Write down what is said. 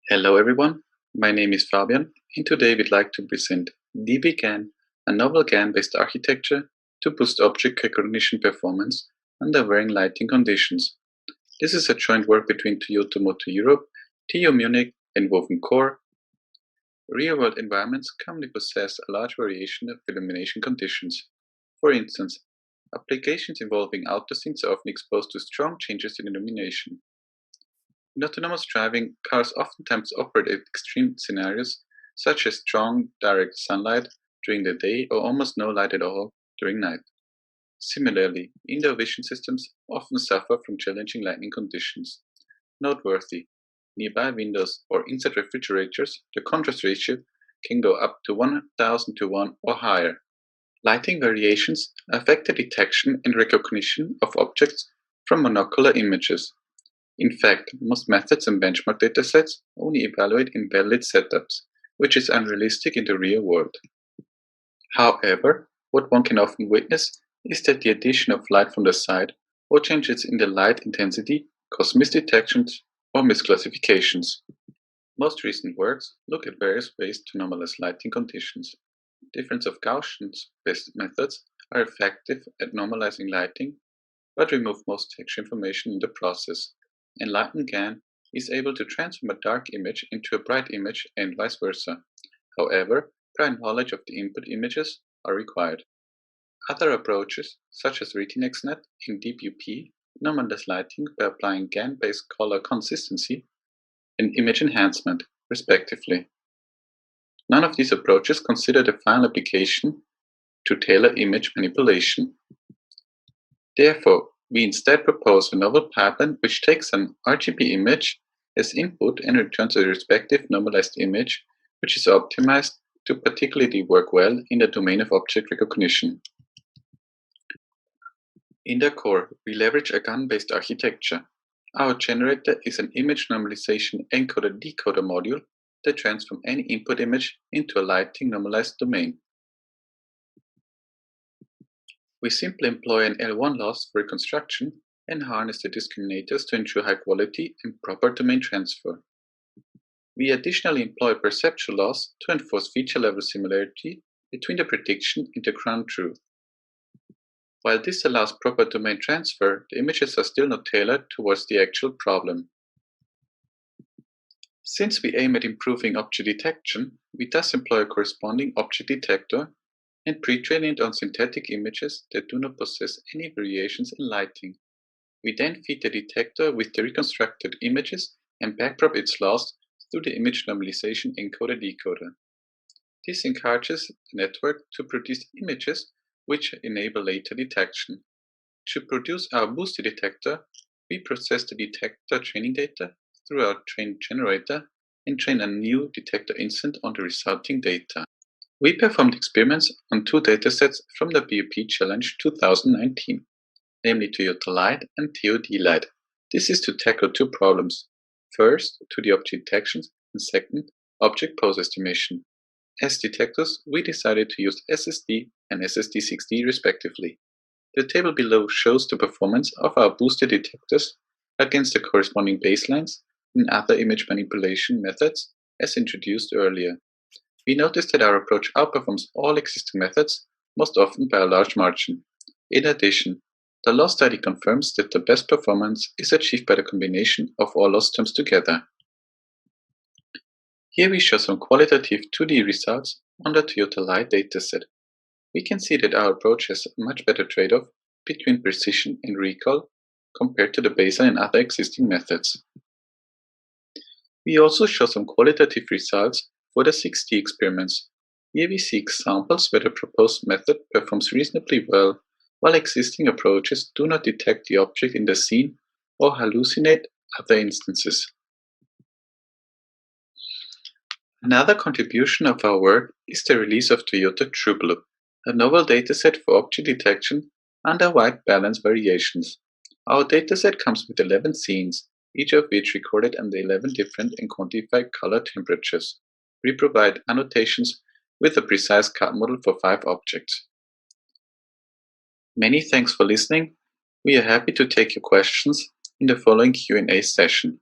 Hello everyone, my name is Fabian and today we'd like to present DB-GAN, a novel GAN-based architecture to boost object recognition performance under varying lighting conditions. This is a joint work between Toyota Motor Europe, TU Munich and Woven Core. Real-world environments commonly possess a large variation of illumination conditions. For instance, applications involving auto scenes are often exposed to strong changes in illumination. In autonomous driving, cars oftentimes operate at extreme scenarios, such as strong direct sunlight during the day or almost no light at all during night. Similarly, indoor vision systems often suffer from challenging lighting conditions. Noteworthy, nearby windows or inside refrigerators, the contrast ratio can go up to 1000 to 1 or higher. Lighting variations affect the detection and recognition of objects from monocular images. In fact, most methods and benchmark datasets only evaluate in well-lit setups, which is unrealistic in the real world. However, what one can often witness is that the addition of light from the side or changes in the light intensity cause misdetections or misclassifications. Most recent works look at various ways to normalize lighting conditions. Difference of Gaussian-based methods are effective at normalizing lighting, but remove most texture information in the process. Enlightened GAN is able to transform a dark image into a bright image and vice versa. However, prior knowledge of the input images are required. Other approaches, such as RetinaXNet and DBUP, normalize lighting by applying GAN-based color consistency and image enhancement, respectively. None of these approaches consider the final application to tailor image manipulation. Therefore, we instead propose a novel pipeline which takes an RGB image as input and returns the respective normalized image, which is optimized to particularly work well in the domain of object recognition. In the core, we leverage a GAN-based architecture. Our generator is an image normalization encoder-decoder module that transforms any input image into a lighting normalized domain. We simply employ an L1 loss for reconstruction and harness the discriminators to ensure high quality and proper domain transfer. We additionally employ perceptual loss to enforce feature level similarity between the prediction and the ground truth. While this allows proper domain transfer, the images are still not tailored towards the actual problem. Since we aim at improving object detection, we thus employ a corresponding object detector and pre-train it on synthetic images that do not possess any variations in lighting. We then feed the detector with the reconstructed images and backprop its loss through the image normalization encoder-decoder. This encourages the network to produce images which enable later detection. To produce our boosted detector, we process the detector training data through our train generator and train a new detector instant on the resulting data. We performed experiments on two datasets from the BUP Challenge 2019, namely Toyota Light and TOD Light. This is to tackle two problems. First, to the object detections, and second, object pose estimation. As detectors, we decided to use SSD and SSD6D respectively. The table below shows the performance of our boosted detectors against the corresponding baselines and other image manipulation methods as introduced earlier. We noticed that our approach outperforms all existing methods, most often by a large margin. In addition, the loss study confirms that the best performance is achieved by the combination of all loss terms together. Here we show some qualitative 2D results on the Toyota Light dataset. We can see that our approach has a much better trade-off between precision and recall compared to the baseline and other existing methods. We also show some qualitative results for the 6D experiments. Here we see examples where the proposed method performs reasonably well, while existing approaches do not detect the object in the scene or hallucinate other instances. Another contribution of our work is the release of Toyota TrueBlue, a novel dataset for object detection under white balance variations. Our dataset comes with 11 scenes, each of which recorded under 11 different and quantified color temperatures. We provide annotations with a precise cut model for 5 objects. Many thanks for listening. We are happy to take your questions in the following Q&A session.